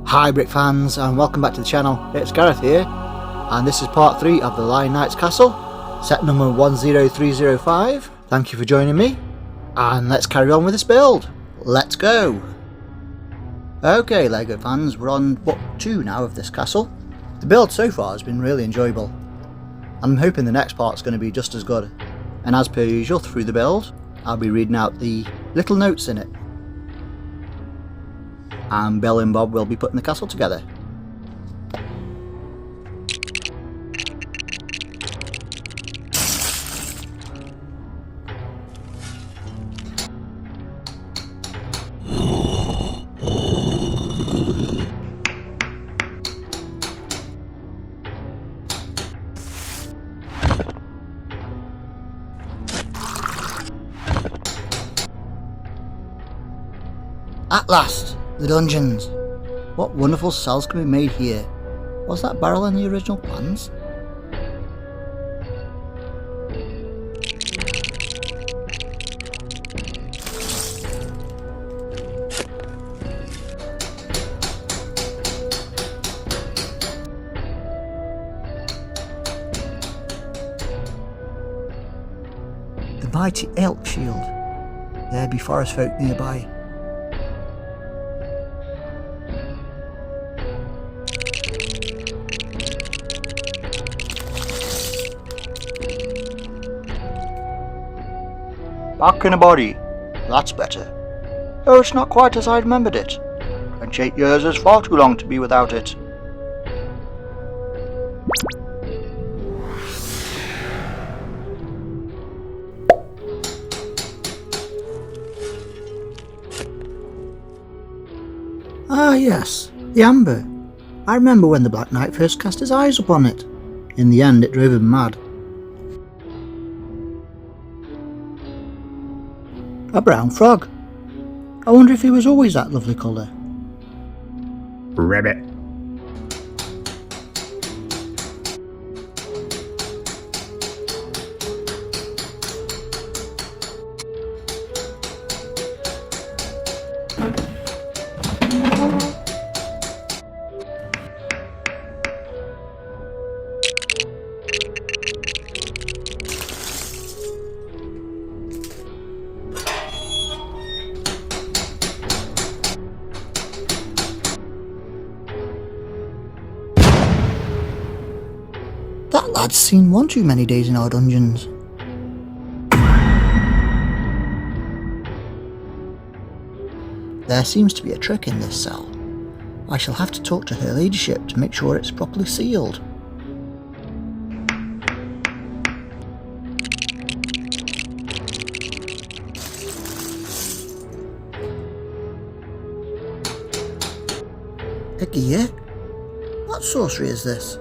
Hi Brick fans, and welcome back to the channel. It's Gareth here, and this is part 3 of the Lion Knights Castle, set number 10305. Thank you for joining me, and let's carry on with this build. Let's go! Okay LEGO fans, we're on book 2 now of this castle. The build so far has been really enjoyable, and I'm hoping the next part's going to be just as good. And as per usual through the build, I'll be reading out the little notes in it. And Bill and Bob will be putting the castle together. At last! The dungeons! What wonderful cells can be made here. Was that barrel in the original plans? The mighty elk shield. There be forest folk nearby. Back in a body. That's better. Oh, it's not quite as I remembered it. 28 years is far too long to be without it. Ah yes, the amber. I remember when the Black Knight first cast his eyes upon it. In the end it drove him mad. A brown frog. I wonder if he was always that lovely colour. Ribbit. That lad's seen one too many days in our dungeons. There seems to be a trick in this cell. I shall have to talk to her ladyship to make sure it's properly sealed. A gear? What sorcery is this?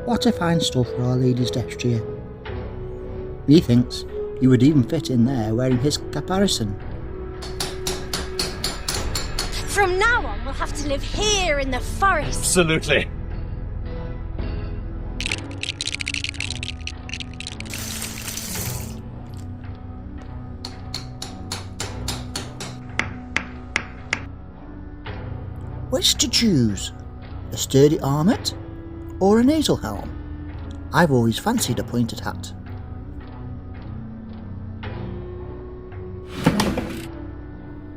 What a fine stuff for Our Lady's destrier. Methinks he would even fit in there wearing his caparison. From now on, we'll have to live here in the forest. Absolutely. Which to choose? A sturdy armet or a nasal helm? I've always fancied a pointed hat.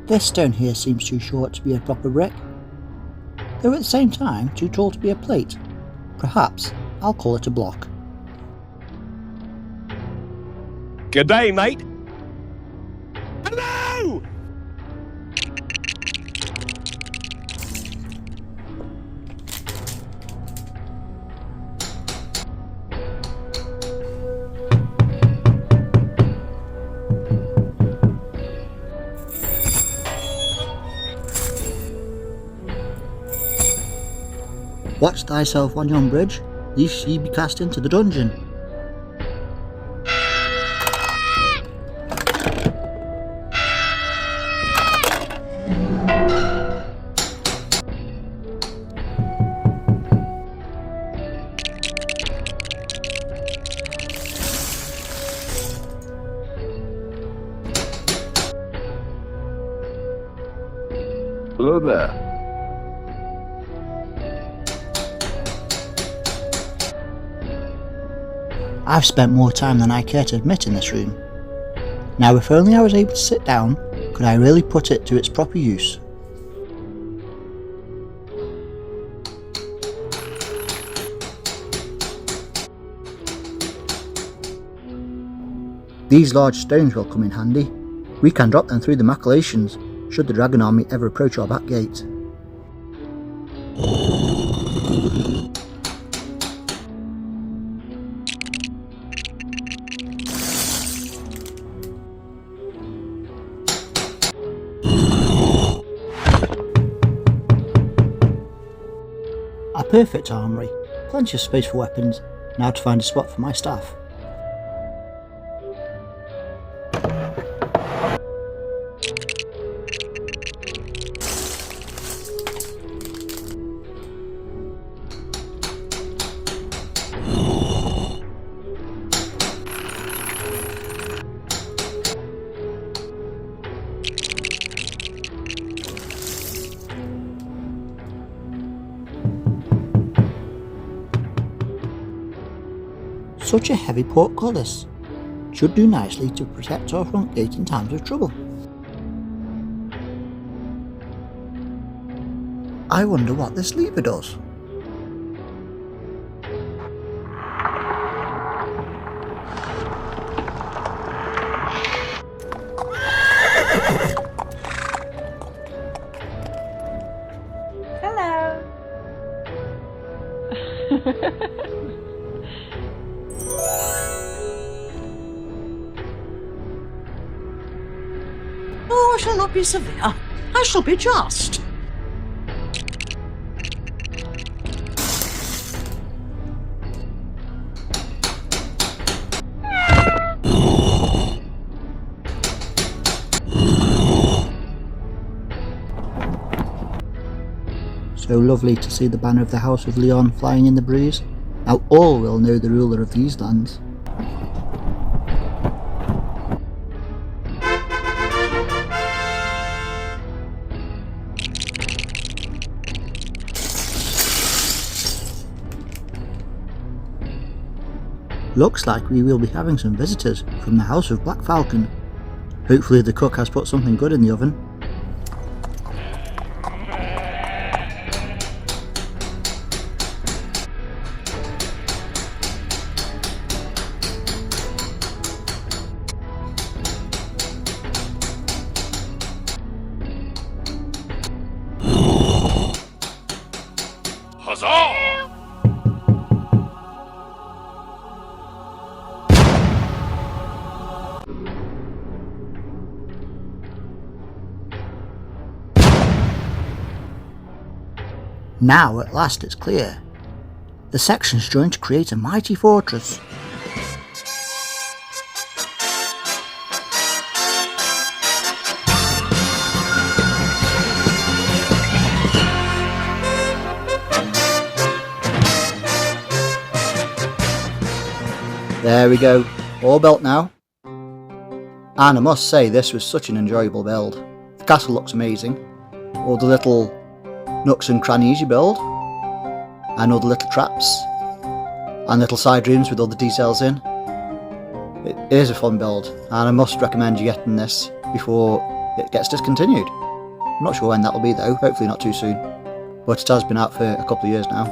This stone here seems too short to be a proper brick, though at the same time too tall to be a plate. Perhaps I'll call it a block. Good day, mate. Hello! Watch thyself on yon bridge, lest ye be cast into the dungeon. Hello there. I've spent more time than I care to admit in this room. Now, if only I was able to sit down, could I really put it to its proper use? These large stones will come in handy. We can drop them through the machinations should the dragon army ever approach our back gate. A perfect armoury, plenty of space for weapons, now to find a spot for my staff. Such a heavy portcullis should do nicely to protect our front gate in times of trouble. I wonder what this lever does. Hello. Oh, I shall not be severe. I shall be just. So lovely to see the banner of the House of Leon flying in the breeze. Now all will know the ruler of these lands. Looks like we will be having some visitors from the House of Black Falcon. Hopefully the cook has put something good in the oven. Huzzah! Now at last it's clear. The sections join to create a mighty fortress. There we go, all built now. And I must say this was such an enjoyable build. The castle looks amazing. All the little nooks and crannies you build, and all the little traps, and little side rooms with all the details in. It is a fun build, and I must recommend you getting this before it gets discontinued. I'm not sure when that will be though, hopefully not too soon, but it has been out for a couple of years now.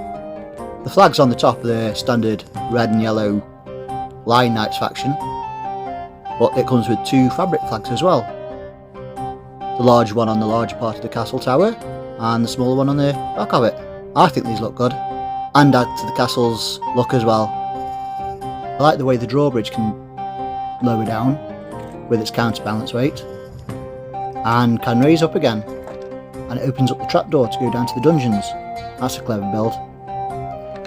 The flags on the top are the standard red and yellow Lion Knights faction, but it comes with two fabric flags as well. The large one on the larger part of the castle tower, and the smaller one on the back of it. I think these look good, and add to the castle's look as well. I like the way the drawbridge can lower down with its counterbalance weight, and can raise up again, and it opens up the trapdoor to go down to the dungeons. That's a clever build.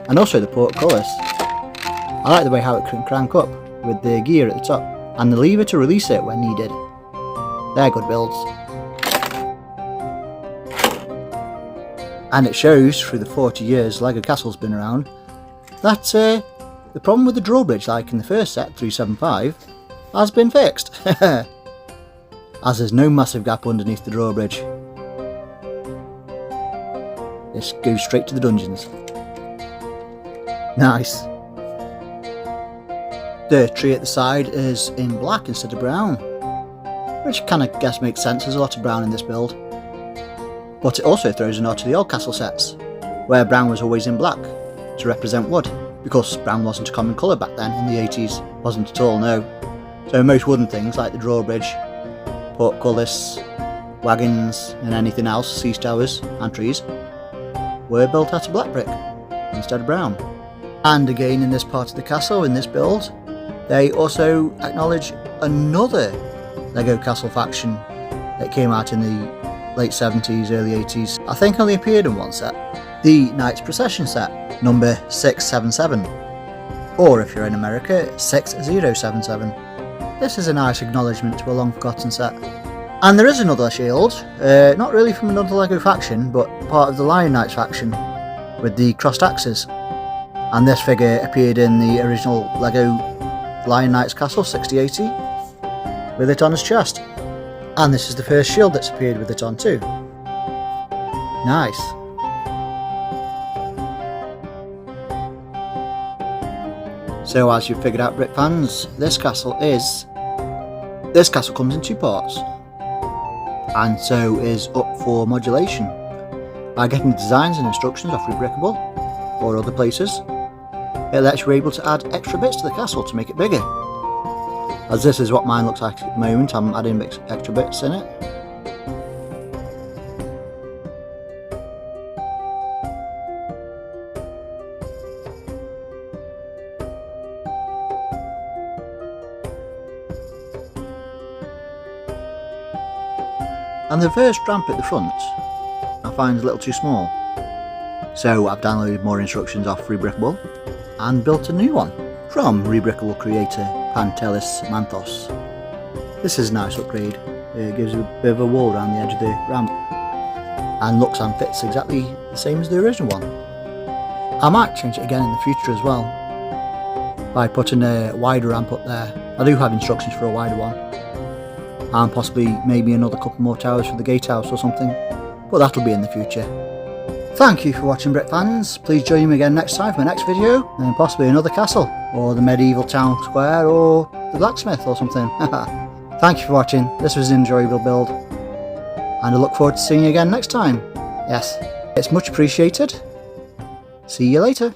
And also the portcullis. I like the way how it can crank up with the gear at the top, and the lever to release it when needed. They're good builds. And it shows, through the 40 years LEGO Castle's been around, that the problem with the drawbridge, like in the first set, 375, has been fixed. As there's no massive gap underneath the drawbridge. This goes straight to the dungeons. Nice. The tree at the side is in black instead of brown, which kind of guess makes sense. There's a lot of brown in this build. But it also throws a nod to the old castle sets, where brown was always in black to represent wood, because brown wasn't a common colour back then in the 80s. Wasn't at all, no. So most wooden things like the drawbridge, portcullis, wagons and anything else, sea towers and trees, were built out of black brick instead of brown. And again in this part of the castle, in this build, they also acknowledge another LEGO castle faction that came out in the late 70s, early 80s. I think only appeared in one set. The Knights Procession set, number 677. Or if you're in America, 6077. This is a nice acknowledgement to a long forgotten set. And there is another shield, not really from another LEGO faction, but part of the Lion Knights faction, with the crossed axes. And this figure appeared in the original LEGO Lion Knights Castle 6080, with it on his chest. And this is the first shield that's appeared with it on too. Nice. So as you've figured out, brick fans, this castle comes in two parts, and so is up for modulation. By getting designs and instructions off Rebickable or other places, it lets you able to add extra bits to the castle to make it bigger. As this is what mine looks like at the moment, I'm adding extra bits in it. And the first ramp at the front I find is a little too small, so I've downloaded more instructions off Rebickable and built a new one from Rebickable creator Pantelis Manthos. This is a nice upgrade. It gives a bit of a wall around the edge of the ramp and looks and fits exactly the same as the original one. I might change it again in the future as well by putting a wider ramp up there. I do have instructions for a wider one, and possibly maybe another couple more towers for the gatehouse or something, but that'll be in the future. Thank you for watching, brick fans. Please join me again next time for my next video, and possibly another castle, or the medieval town square, or the blacksmith or something. Thank you for watching. This was an enjoyable build, and I look forward to seeing you again next time. Yes, it's much appreciated. See you later.